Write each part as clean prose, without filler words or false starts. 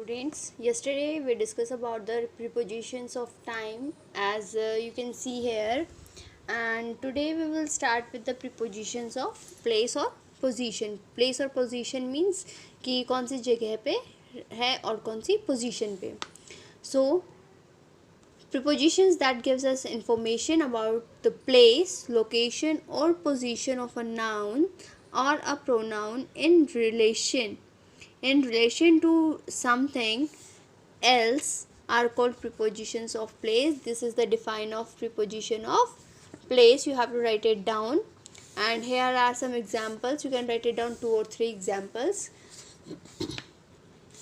students. Yesterday we discussed about the prepositions of time as you can see here, and today we will start with the prepositions of place or position. Place or position means कि कौन सी जगह पे है और कौन सी position पे. So prepositions that gives us information about the place, location or position of a noun or a pronoun in relation to something else are called prepositions of place. This is the define of preposition of place. You have to write it down, and here are some examples. You can write it down 2 or 3 examples.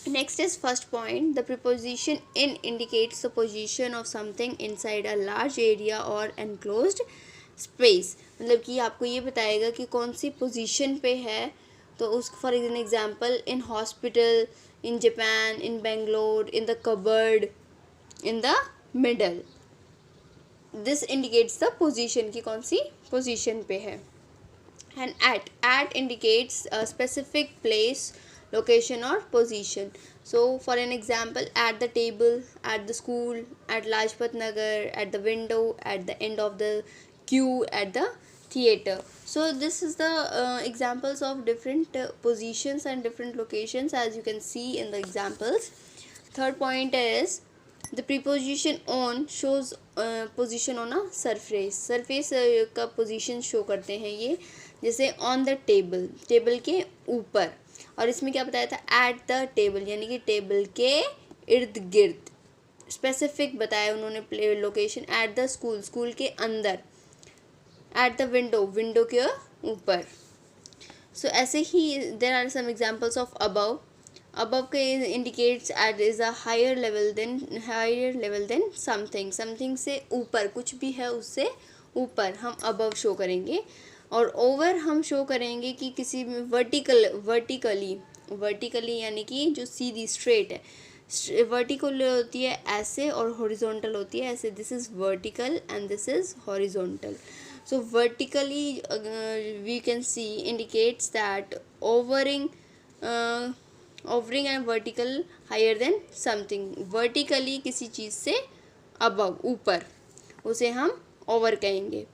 Next is first point. The preposition in indicates the position of something inside a large area or enclosed space. मतलब कि आपको ये बताएगा कि कौन सी position पे है. तो उस for an example in hospital, in Japan, in Bangalore, in the cupboard, in the middle. This indicates the position की कौन सी पोजीशन पे है. And at indicates a specific place, location or position. So for an example, at the table, at the school, at Lajpat Nagar, at the window, at the end of the queue, at the theater. So this is the examples of different positions and different locations, as you can see in the examples. Third point is the preposition on shows position on a surface. surface का position show करते हैं ये, जैसे on the table, table के ऊपर. और इसमें क्या बताया था, एट द टेबल यानी कि टेबल के इर्द गिर्द. स्पेसिफिक बताया उन्होंने location. At the school, school के अंदर. एट द विंडो, विंडो के ऊपर. सो ऐसे ही there are some examples of above. Above के indicates it is a higher level than something. Something से ऊपर, कुछ भी है उससे ऊपर हम अबव शो करेंगे. और ओवर हम शो करेंगे कि किसी में वर्टिकली यानी कि जो सीधी स्ट्रेट है. वर्टिकल होती है ऐसे और हॉरिजॉन्टल होती है ऐसे. This is vertical and this is horizontal. So vertically we can see indicates that hovering and vertical higher than something. Vertically किसी चीज़ से अबव, ऊपर, उसे हम ओवर कहेंगे.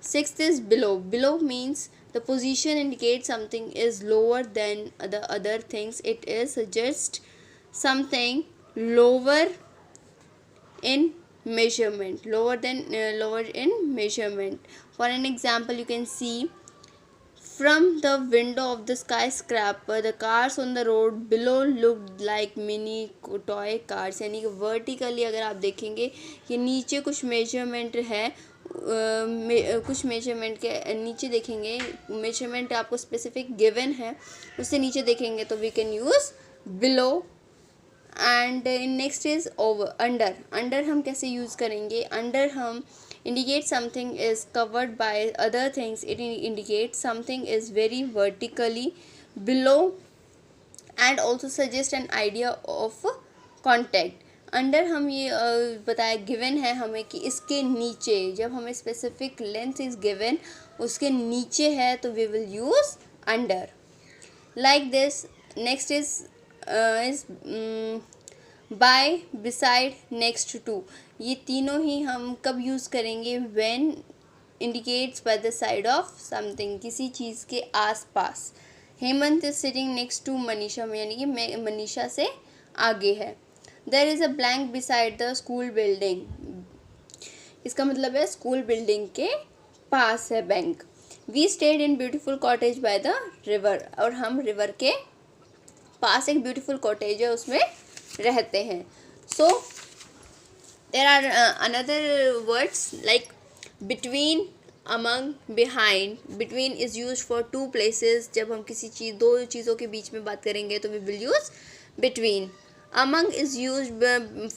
Sixth is below. Below means the position indicates something is lower than the other things. It is suggest something lower in measurement. Lower in measurement. For an example, you can see from the window of the skyscraper, the cars on the road below looked like mini toy cars. यानी कि vertically अगर आप देखेंगे कि नीचे कुछ measurement है, कुछ मेजरमेंट के नीचे देखेंगे, मेजरमेंट आपको स्पेसिफिक गिवन है, उससे नीचे देखेंगे तो we can use below. And next is over. Under हम कैसे यूज़ करेंगे. अंडर हम indicate something is covered by other things. It indicates something is very vertically below and also suggest an idea of contact. Under हम ये बताया given है हमें कि इसके नीचे, जब हमें स्पेसिफिक लेंथ इज़ गिवन, उसके नीचे है तो we will use under like this. Next is by, beside, next to. ये तीनों ही हम कब यूज़ करेंगे. When indicates by the side of something, किसी चीज़ के आसपास. Hemant is sitting next to Manisha, यानी कि मनीषा से आगे है. There is a blank beside the school building. इसका मतलब है स्कूल बिल्डिंग के पास है bank. We stayed in beautiful cottage by the river. और हम रिवर के पास एक ब्यूटीफुल कॉटेज है उसमें रहते हैं. So there are another words like between, among, behind. Between is use for two places. जब हम किसी चीज़, दो चीज़ों के बीच में बात करेंगे तो we will use between. Among is use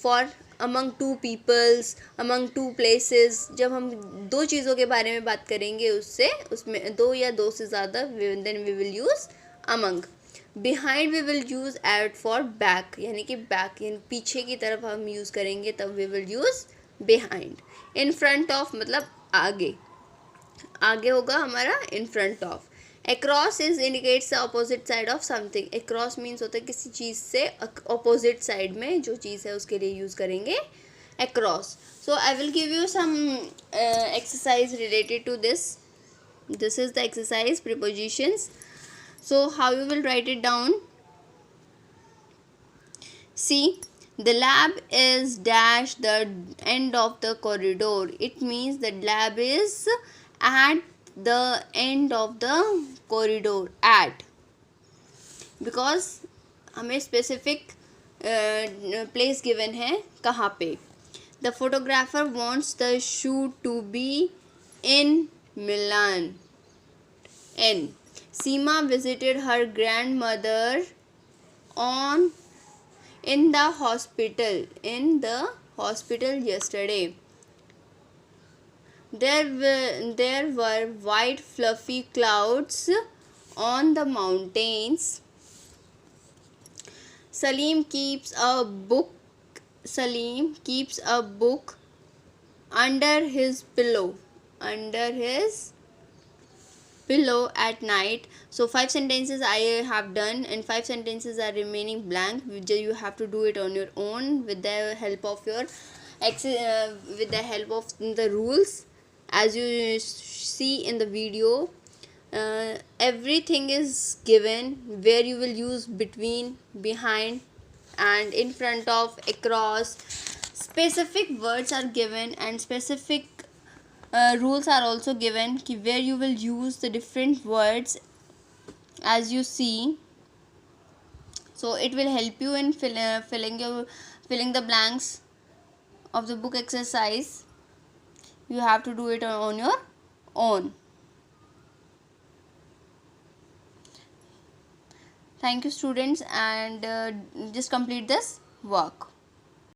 for among two peoples, among two places. जब हम दो चीज़ों के बारे में बात करेंगे उसमें दो या दो से ज़्यादा, then we will use among. Behind we will use at for back, यानी कि बैक यानी पीछे की तरफ हम यूज़ करेंगे तब we will use behind. In front of मतलब आगे, आगे होगा हमारा in front of. Across is indicates the opposite side of something. Across means होता है किसी चीज़ से opposite side में जो चीज़ है उसके लिए use करेंगे across. So I will give you some exercise related to this. This is the exercise prepositions. So how you will write it down? See, the lab is dash the end of the corridor. It means the lab is at the end of the corridor. At, because हमें specific place given है कहाँ पे. The photographer wants the shoot to be in Milan. N. Seema visited her grandmother on in the hospital yesterday. There were white fluffy clouds on the mountains. Salim keeps a book under his pillow at night. So 5 sentences I have done and 5 sentences are remaining blank. You have to do it on your own with the help of your with the help of the rules. As you see in the video, everything is given where you will use between, behind and in front of, across. Specific words are given and specific rules are also given where you will use the different words, as you see. So it will help you in filling the blanks of the book exercise. You have to do it on your own. Thank you students, and just complete this work.